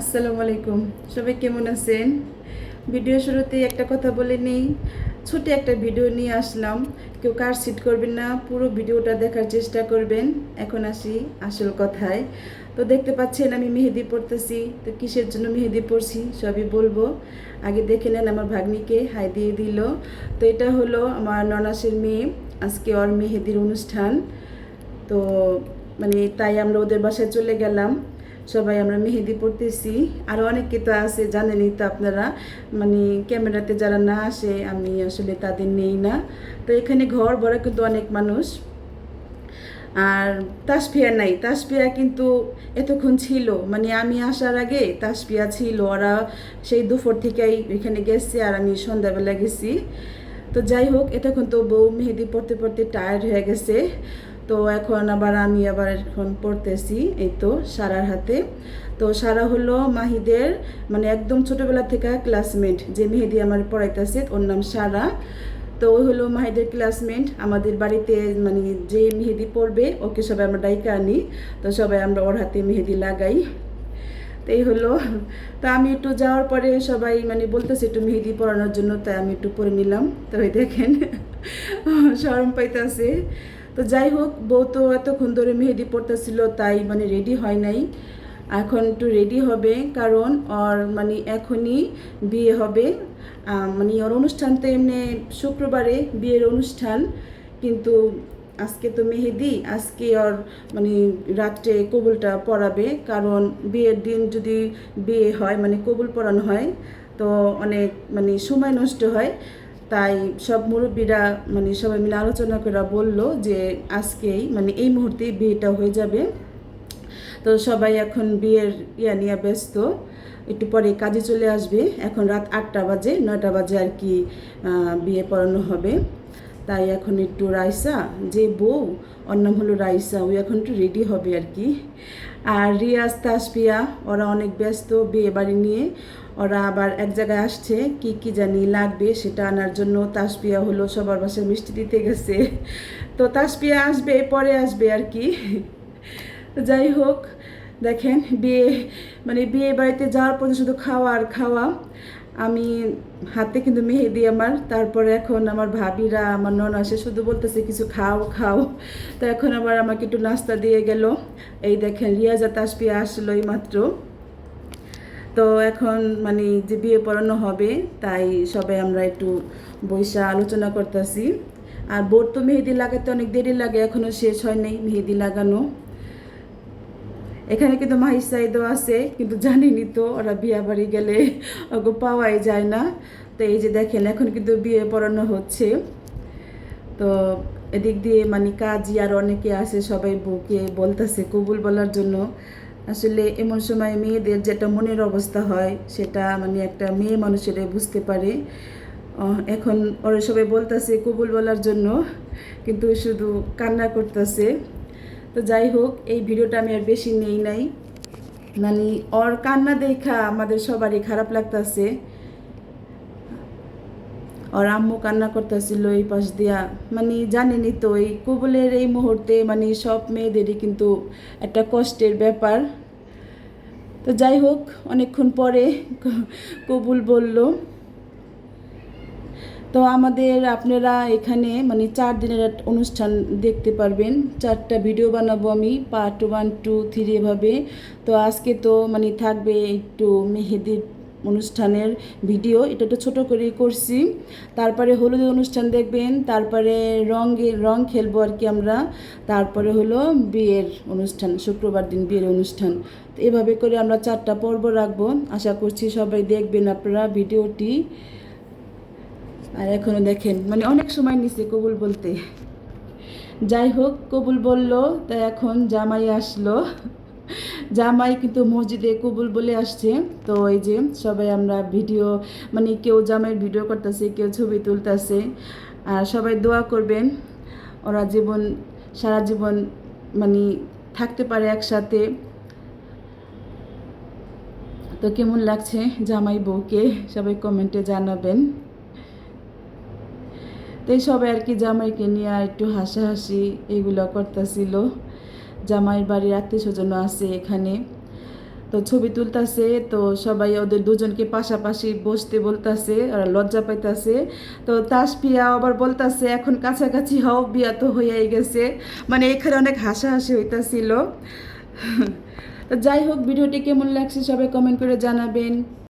আসসালামু আলাইকুম। সবাই কেমন আছেন? ভিডিও শুরুতেই একটা কথা বলে নেই। ছোট একটা ভিডিও নিয়ে আসলাম। কেউ কার সিট করবেন না, পুরো ভিডিওটা দেখার চেষ্টা করবেন। এখন আসি আসল কথায়। তো দেখতে পাচ্ছেন আমি মেহেদি পড়তেছি। তো কিসের জন্য মেহেদি পড়ছি সবই বলবো। আগে দেখে নেন আমার ভাগ্নিকে হাই দিয়ে দিল। তো এটা হলো আমার ননাসের মেয়ে। আজকে ওর মেহেদির অনুষ্ঠান। তো তাই আমরা ওদের বাসায় চলে গেলাম। সবাই আমরা মেহেদি পড়তেছি। আরও অনেকে তো আছে, জানেনই তো আপনারা। ক্যামেরাতে যারা না আসে আমি আসলে তাদের নেই না। তো এখানে ঘর ভরা কিন্তু অনেক মানুষ। আর তাসফিয়া নাই, তাসফিয়া কিন্তু এতক্ষণ ছিল, আমি আসার আগে তাসফিয়া ছিল। ওরা সেই দুপুর থেকেই এখানে গেছে আর আমি সন্ধ্যাবেলা গেছি। তো যাই হোক, এতক্ষণ তো বউ মেহেদি পড়তে পড়তে টায়ার্ড হয়ে গেছে। তো এখন আমি এখন পড়তেছি এই তো সারার হাতে। তো সারা হলো মাহিদের একদম ছোটোবেলা থেকে ক্লাসমেট, যে মেহেদি আমার পড়াইতেছে ওর নাম সারা। তো ওই হলো মাহিদের ক্লাসমেট। আমাদের বাড়িতে যে মেহেদি পড়বে ওকে সবাই আমরা ডাইকা আনি। তো সবাই আমরা ওর হাতে মেহেদি লাগাই। তো এই হলো। তো আমি একটু যাওয়ার পরে সবাই বলতেছে একটু মেহেদি পরানোর জন্য, তাই আমি একটু পরে নিলাম। তো ওই দেখেন শরম পাইতেছে। তো যাই হোক, বউ তো এতক্ষণ ধরে মেহেদি পড়তেছিল, তাই রেডি হয় নাই। এখন একটু রেডি হবে, কারণ ওর এখনই বিয়ে হবে। ওর অনুষ্ঠান তো এমনি শুক্রবারে বিয়ের অনুষ্ঠান, কিন্তু আজকে তো মেহেদি, আজকে ওর রাত্রে কবুলটা পড়াবে। কারণ বিয়ের দিন যদি বিয়ে হয় কবুল পড়ানো হয়, তো অনেক সময় নষ্ট হয়। তাই সব মুরব্বীরা সবাই মিলে আলোচনা করে বলল যে আজকেই এই মুহূর্তেই বিয়েটা হয়ে যাবে। তো সবাই এখন বিয়ের নিয়ে ব্যস্ত। একটু পরে কাজে চলে আসবে। এখন রাত 8টা বাজে, 9টা বাজে আর কি বিয়ে পড়ানো হবে। তাই এখন একটু রাইসা, যে বউ ওর নাম হলো রাইসা, ওই এখন একটু রেডি হবে আর কি। আর রিয়াজ তাসফিয়া ওরা অনেক ব্যস্ত বিয়ে বাড়ি নিয়ে। ওরা আবার এক জায়গায় আসছে, কি কি জানি লাগবে সেটা আনার জন্য। তাসফিয়া হলো সবার বাসায় মিষ্টি দিতে গেছে। তো তাসফিয়া আসবে, পরে আসবে আর কি। যাই হোক, দেখেন বিয়ে বিয়ে বাড়িতে যাওয়ার পরে শুধু খাওয়া আর খাওয়া। আমি হাতে কিন্তু মেহেদি আমার। তারপরে এখন আমার ভাবিরা, আমার ননা সে শুধু বলতেছে কিছু খাও খাও। তো এখন আবার আমাকে একটু নাস্তা দিয়ে গেল। এই দেখেন রিয়াজা তাসফিয়া আসলো এই মাত্র। তো এখন যে বিয়ে পড়ানো হবে, তাই সবাই আমরা একটু বৈশা আলোচনা করতেছি। আর বোর তো মেহেদি লাগাতে অনেক দেরি লাগে, এখনও শেষ হয় নাই মেহেদি লাগানো। এখানে কিন্তু মাহির সাইদও আছে, কিন্তু জানিনি তো ওরা বিয়ে বাড়ি গেলে ওকে পাওয়াই যায় না। তো এই যে দেখেন এখন কিন্তু বিয়ে পড়ানো হচ্ছে। তো এদিক দিয়ে কাজী আর অনেকে আছে, সবাই বউকে বলতেছে কবুল বলার জন্য। আসলে এমন সময় মেয়েদের যেটা মনের অবস্থা হয়, সেটা একটা মেয়ে মানুষেরাই বুঝতে পারে। এখন ওরা সবাই বলতেছে কবুল বলার জন্য, কিন্তু শুধু কান্না করতেছে। তো যাই হোক, এই ভিডিওটা আমি আর বেশি নেই নাই। ওর কান্না দেখা আমাদের সবারই খারাপ লাগতেছে। ওর আম্মু কান্না করতেছিল এই পাশ দিয়া। জানেনই তো এই কবুলের এই মুহূর্তে সব মেয়েদেরই কিন্তু একটা কষ্টের ব্যাপার। তো যাই হোক, অনেকক্ষণ পরে কবুল বলল। তো আমাদের আপনারা এখানে 4 দিনের একটা অনুষ্ঠান দেখতে পারবেন। 4টা ভিডিও বানাবো আমি, পার্ট 1, 2, 3 এভাবে। তো আজকে তো থাকবে একটু মেহেদির অনুষ্ঠানের ভিডিও, এটা একটু ছোটো করেই করছি। তারপরে হলুদের অনুষ্ঠান দেখবেন, তারপরে রং খেলবো আর কি আমরা। তারপরে হলো বিয়ের অনুষ্ঠান, শুক্রবার দিন বিয়ের অনুষ্ঠান। তো এভাবে করে আমরা 4টা পর্ব রাখবো। আশা করছি সবাই দেখবেন আপনারা ভিডিওটি। আর এখনও দেখেন অনেক সময় নিছে কবুল বলতে। যাই হোক, কবুল বলল, তাই এখন জামাই আসলো। জামাই কিন্তু মসজিদে কবুল বলে আসছে। তো এই যে সবাই আমরা ভিডিও কেউ জামাইয়ের ভিডিও করতেছে, কেউ ছবি তুলতেছে। আর সবাই দোয়া করবেন ওরা সারা জীবন থাকতে পারে একসাথে। তো কেমন লাগছে জামাই বউকে সবাই কমেন্টে জানাবেন। তো এই সবাই আর কি জামাইকে নিয়ে একটু হাসাহাসি এগুলো করতেছিল। জামাইয়ের বাড়ির আত্মীয় স্বজনও আছে এখানে। তো ছবি তুলতাছে, তো সবাই ওদের দুজনকে পাশাপাশি বসতে বলতাছে, আর লজ্জা পাইতাছে। তো তাসফিয়া আবার বলতাছে এখন কাছাকাছি হও, বিয়া তো হয়েই গেছে। মানে এখানে অনেক হাসাহাসি হইতাছিল। তো যাই হোক, ভিডিওটি কেমন লাগছে সবাই কমেন্ট করে জানাবেন।